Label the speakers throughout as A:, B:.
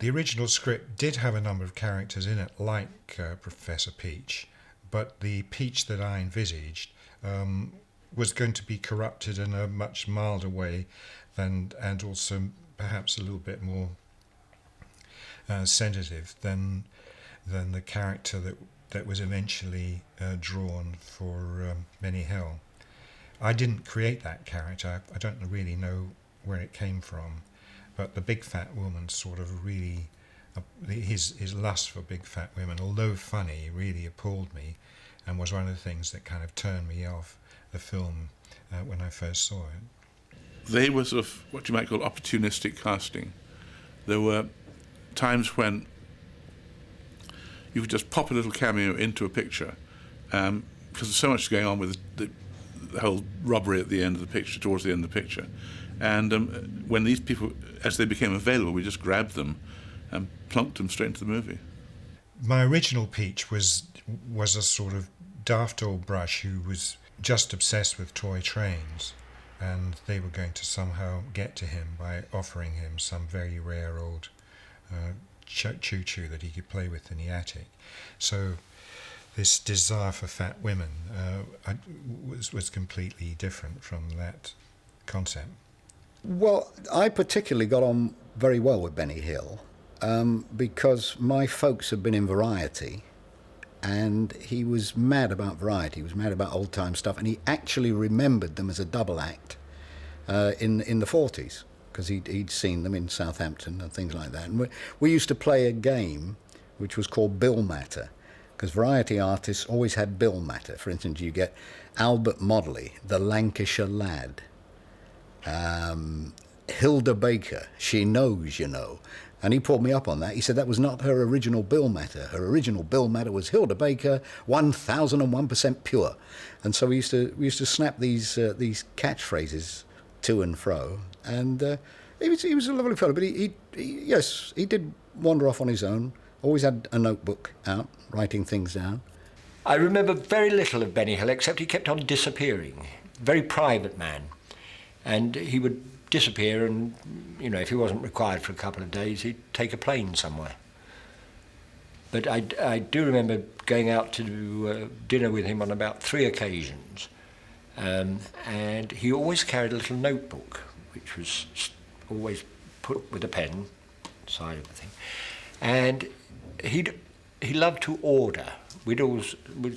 A: The original script did have a number of characters in it, like Professor Peach, but the Peach that I envisaged was going to be corrupted in a much milder way and also perhaps a little bit more sensitive than the character that was eventually drawn for Benny Hill. I didn't create that character. I don't really know where it came from, but the big fat woman sort of really, his lust for big fat women, although funny, really appalled me, and was one of the things that kind of turned me off the film when I first saw it.
B: They were sort of what you might call opportunistic casting. There were times when you could just pop a little cameo into a picture, because there's so much going on with the whole robbery at the end of the picture, towards the end of the picture. And when these people, as they became available, we just grabbed them and plunked them straight into the movie.
A: My original Peach was a sort of daft old brush who was just obsessed with toy trains, and they were going to somehow get to him by offering him some very rare old choo-choo that he could play with in the attic. So this desire for fat women was completely different from that concept.
C: Well, I particularly got on very well with Benny Hill because my folks had been in Variety, and he was mad about Variety. He was mad about old-time stuff, and he actually remembered them as a double act in the 40s, because he'd seen them in Southampton and things like that. And we used to play a game which was called Bill Matter, because Variety artists always had Bill Matter. For instance, you get Albert Modley, the Lancashire lad. Hilda Baker, she knows, you know. And he pulled me up on that. He said that was not her original Bill Matter. Her original Bill Matter was Hilda Baker, 1001% pure. And so we used to snap these catchphrases to and fro. And he was a lovely fellow. But he did wander off on his own. Always had a notebook out, writing things down.
D: I remember very little of Benny Hill, except he kept on disappearing. Very private man. And he would disappear, and, you know, if he wasn't required for a couple of days, he'd take a plane somewhere. But I do remember going out to do dinner with him on about 3 occasions. And he always carried a little notebook, which was always put with a pen, side of the thing. And he loved to order. We'd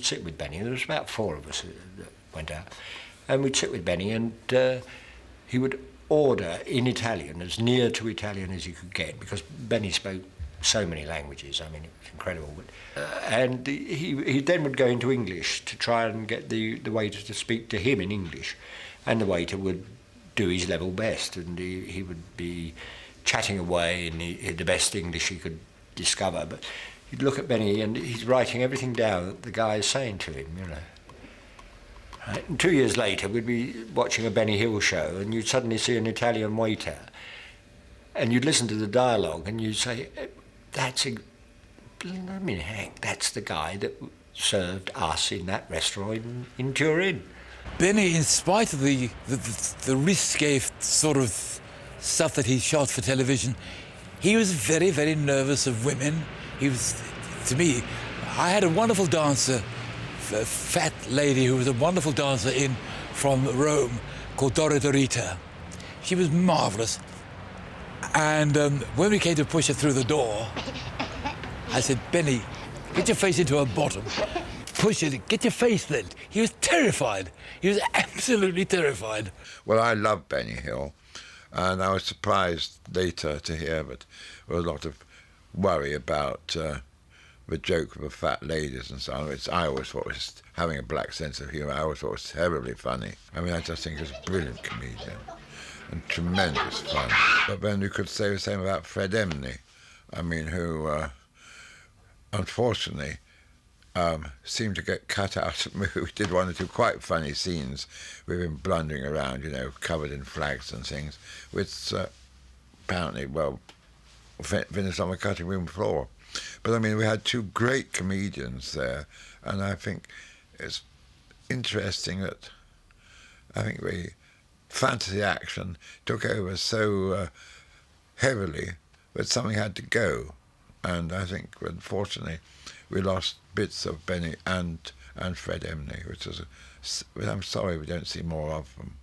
D: sit with Benny, and there was about 4 of us that went out. And we'd sit with Benny, and he would order in Italian, as near to Italian as he could get, because Benny spoke so many languages. I mean, it was incredible. But, and he then would go into English to try and get the waiter to speak to him in English, and the waiter would do his level best, and he would be chatting away in the best English he could discover. But you'd look at Benny, and he's writing everything down that the guy is saying to him, you know. And 2 years later, we'd be watching a Benny Hill show, and you'd suddenly see an Italian waiter, and you'd listen to the dialogue, and you'd say, that's the guy that served us in that restaurant in Turin.
E: Benny, in spite of the risque sort of stuff that he shot for television, he was very, very nervous of women. He was, to me, I had a wonderful dancer, a fat lady who was a wonderful dancer from Rome called Dora Dorita. She was marvellous. And when we came to push her through the door, I said, Benny, get your face into her bottom. Push it, get your face then. He was terrified. He was absolutely terrified.
F: Well, I love Benny Hill, and I was surprised later to hear that there was a lot of worry about the joke of the fat ladies and so on, which I always thought was, having a black sense of humour, I always thought was terribly funny. I mean, I just think he was a brilliant comedian and tremendous fun. But then you could say the same about Fred Emney, I mean, who unfortunately seemed to get cut out of the movie. We did 1 or 2 quite funny scenes with him blundering around, you know, covered in flags and things, which apparently, well, finished on the cutting room floor. But I mean, we had 2 great comedians there, and I think it's interesting that I think the fantasy action took over so heavily but something had to go, and I think unfortunately we lost bits of Benny and Fred Emney, which is I'm sorry we don't see more of them.